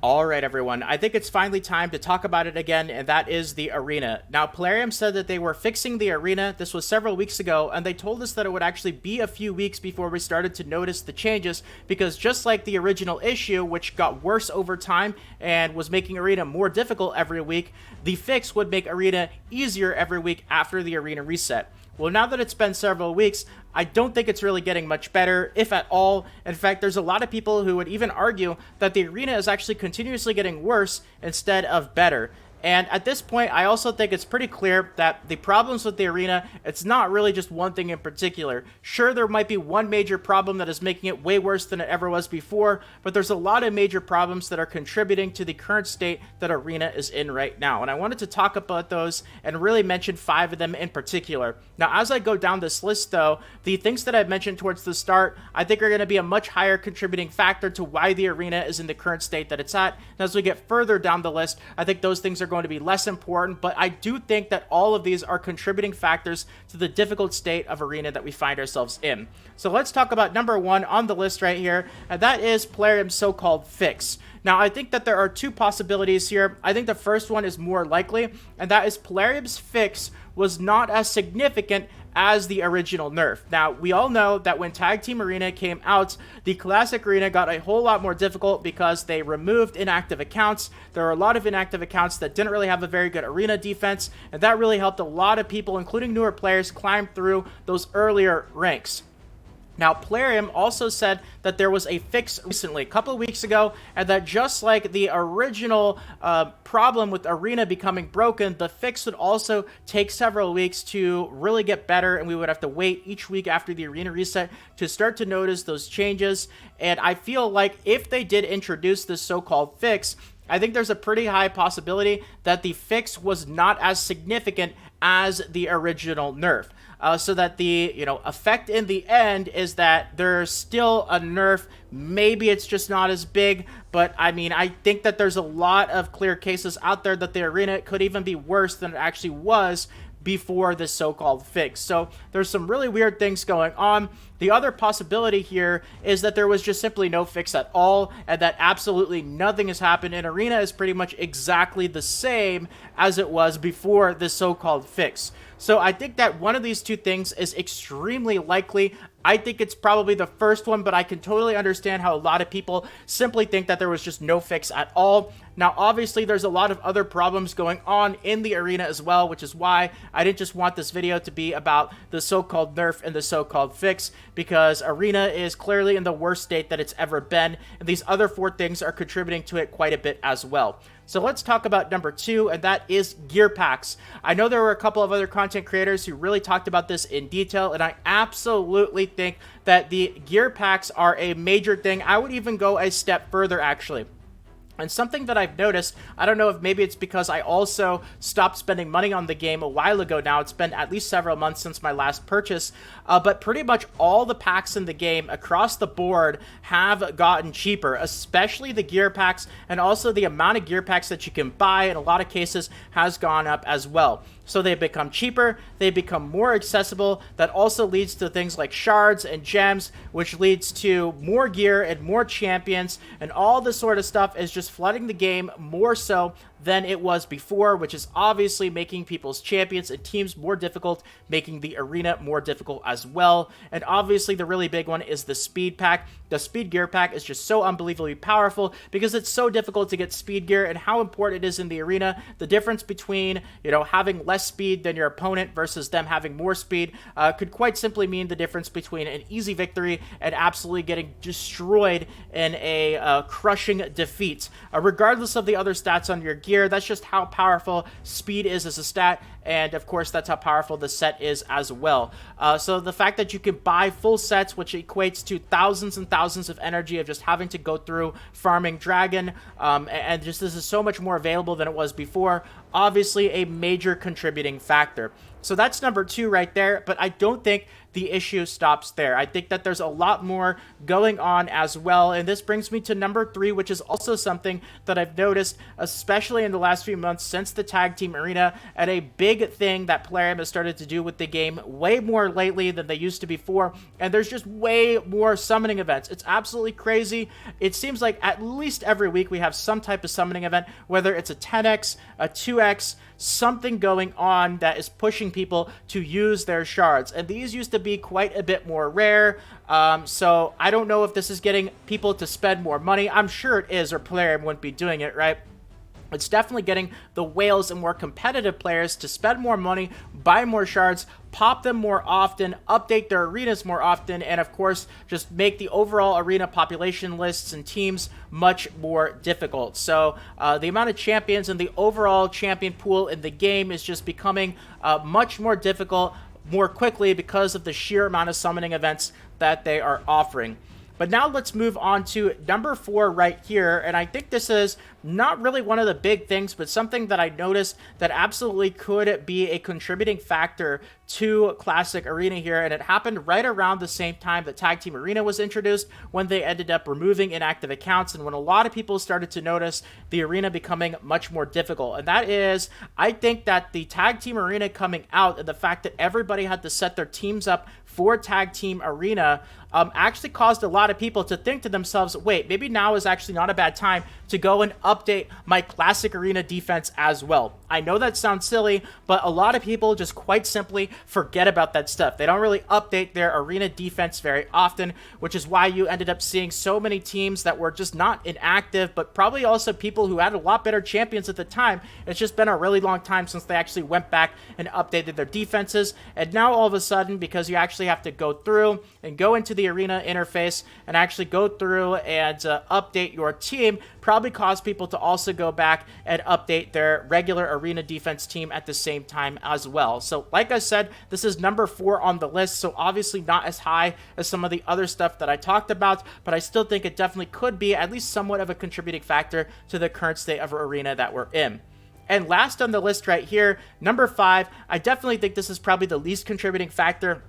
All right, everyone. I think it's finally time to talk about it again, and that is the arena. Now, Plarium said that they were fixing the arena. This was several weeks ago, and they told us that it would actually be a few weeks before we started to notice the changes, because just like the original issue, which got worse over time and was making arena more difficult every week, the fix would make arena easier every week after the arena reset. Well, now that it's been several weeks, I don't think it's really getting much better, if at all. In fact, there's a lot of people who would even argue that the arena is actually continuously getting worse instead of better. And at this point, I also think it's pretty clear that the problems with the arena, it's not really just one thing in particular. Sure, there might be one major problem that is making it way worse than it ever was before, but there's a lot of major problems that are contributing to the current state that arena is in right now. And I wanted to talk about those and really mention 5 of them in particular. Now, as I go down this list, though, the things that I've mentioned towards the start, I think are going to be a much higher contributing factor to why the arena is in the current state that it's at. And as we get further down the list, I think those things are going to be less important, but I do think that all of these are contributing factors to the difficult state of arena that we find ourselves in. So let's talk about number 1 on the list right here, and that is Plarium's so-called fix. Now, I think that there are 2 possibilities here. I think the first one is more likely, and that is Plarium's fix was not as significant as the original nerf. Now, we all know that when Tag Team Arena came out, the Classic Arena got a whole lot more difficult because they removed inactive accounts. There were a lot of inactive accounts that didn't really have a very good arena defense, and that really helped a lot of people, including newer players, climb through those earlier ranks. Now, Plarium also said that there was a fix recently, a couple of weeks ago, and that just like the original problem with Arena becoming broken, the fix would also take several weeks to really get better, and we would have to wait each week after the Arena reset to start to notice those changes. And I feel like if they did introduce this so-called fix, I think there's a pretty high possibility that the fix was not as significant as the original nerf. So that the effect in the end is that there's still a nerf. Maybe it's just not as big, but I mean, I think that there's a lot of clear cases out there that the arena could even be worse than it actually was before this so-called fix. So there's some really weird things going on. The other possibility here is that there was just simply no fix at all, and that absolutely nothing has happened, and arena is pretty much exactly the same as it was before this so-called fix. So I think that one of these 2 things is extremely likely. I think it's probably the first one, but I can totally understand how a lot of people simply think that there was just no fix at all. Now, obviously, there's a lot of other problems going on in the arena as well, which is why I didn't just want this video to be about the so-called nerf and the so-called fix, because arena is clearly in the worst state that it's ever been, and these other 4 things are contributing to it quite a bit as well. So let's talk about number 2, and that is gear packs. I know there were a couple of other content creators who really talked about this in detail, and I absolutely think that the gear packs are a major thing. I would even go a step further, actually. And something that I've noticed, I don't know if maybe it's because I also stopped spending money on the game a while ago now. It's been at least several months since my last purchase, but pretty much all the packs in the game across the board have gotten cheaper, especially the gear packs, and also the amount of gear packs that you can buy in a lot of cases has gone up as well. So they've become cheaper, they become more accessible. That also leads to things like shards and gems, which leads to more gear and more champions, and all this sort of stuff is just flooding the game more so than it was before, which is obviously making people's champions and teams more difficult, making the arena more difficult as well. And obviously the really big one is the speed pack. The speed gear pack is just so unbelievably powerful because it's so difficult to get speed gear, and how important it is in the arena. The difference between, having less speed than your opponent versus them having more speed could quite simply mean the difference between an easy victory and absolutely getting destroyed in a crushing defeat. Regardless of the other stats on your gear, that's just how powerful speed is as a stat, and of course that's how powerful the set is as well. So the fact that you can buy full sets, which equates to thousands and thousands of energy of just having to go through farming dragon, and just this is so much more available than it was before, obviously a major contributing factor. So that's number 2 right there, but I don't think the issue stops there. I think that there's a lot more going on as well, and this brings me to number 3, which is also something that I've noticed, especially in the last few months since the Tag Team Arena, and a big thing that Plarium has started to do with the game way more lately than they used to before, and there's just way more summoning events. It's absolutely crazy. It seems like at least every week we have some type of summoning event, whether it's a 10x, a 2x, something going on that is pushing people to use their shards, and these used to be quite a bit more rare. So I don't know if this is getting people to spend more money. I'm sure it is, or Plarium wouldn't be doing it, right? It's definitely getting the whales and more competitive players to spend more money, buy more shards, pop them more often, update their arenas more often, and of course, just make the overall arena population lists and teams much more difficult. So the amount of champions and the overall champion pool in the game is just becoming much more difficult more quickly because of the sheer amount of summoning events that they are offering. But now let's move on to number 4 right here, and I think this is not really one of the big things, but something that I noticed that absolutely could be a contributing factor to Classic Arena here, and it happened right around the same time that Tag Team Arena was introduced, when they ended up removing inactive accounts, and when a lot of people started to notice the arena becoming much more difficult. And that is, I think that the Tag Team Arena coming out, and the fact that everybody had to set their teams up for Tag Team Arena, actually caused a lot of people to think to themselves, wait, maybe now is actually not a bad time to go and update my Classic Arena defense as well. I know that sounds silly, but a lot of people just quite simply forget about that stuff. They don't really update their arena defense very often, which is why you ended up seeing so many teams that were just not inactive, but probably also people who had a lot better champions at the time. It's just been a really long time since they actually went back and updated their defenses, and now all of a sudden, because you actually have to go through and go into the arena interface and actually go through and update your team, probably cause people to also go back and update their regular arena defense team at the same time as well. So like I said, this is number 4 on the list, so obviously not as high as some of the other stuff that I talked about, but I still think it definitely could be at least somewhat of a contributing factor to the current state of our arena that we're in. And last on the list right here, number 5, I definitely think this is probably the least contributing factor.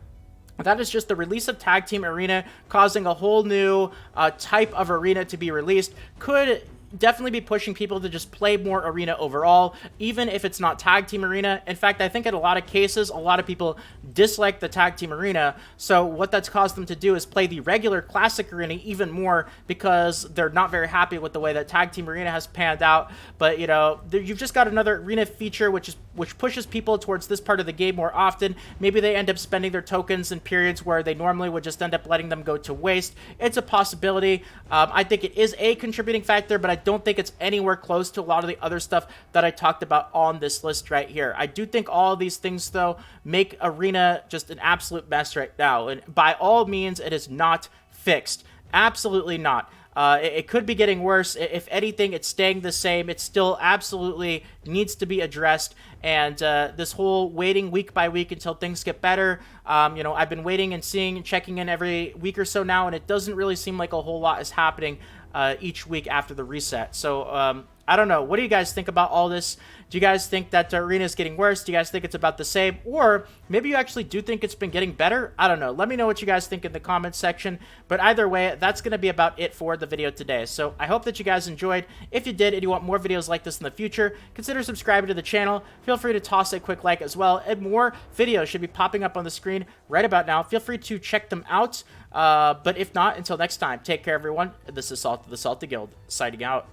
That is just the release of Tag Team Arena, causing a whole new type of arena to be released. Could definitely be pushing people to just play more arena overall, even if it's not Tag Team Arena. In fact, I think in a lot of cases, a lot of people dislike the Tag Team Arena, so what that's caused them to do is play the regular Classic Arena even more, because they're not very happy with the way that Tag Team Arena has panned out. But, you know, you've just got another arena feature which pushes people towards this part of the game more often. Maybe they end up spending their tokens in periods where they normally would just end up letting them go to waste. It's a possibility. I think it is a contributing factor, but I don't think it's anywhere close to a lot of the other stuff that I talked about on this list right here. I do think all of these things, though, make Arena just an absolute mess right now, and by all means, it is not fixed. Absolutely not. It could be getting worse. If anything, it's staying the same. It still absolutely needs to be addressed. And this whole waiting week by week until things get better, you know, I've been waiting and seeing and checking in every week or so now, and it doesn't really seem like a whole lot is happening each week after the reset. So I don't know. What do you guys think about all this? Do you guys think that the arena is getting worse? Do you guys think it's about the same? Or maybe you actually do think it's been getting better? I don't know. Let me know what you guys think in the comments section. But either way, that's going to be about it for the video today. So I hope that you guys enjoyed. If you did and you want more videos like this in the future, consider subscribing to the channel. Feel free to toss a quick like as well. And more videos should be popping up on the screen right about now. Feel free to check them out. But if not, until next time, take care, everyone. This is Salt of the Salty Guild, signing out.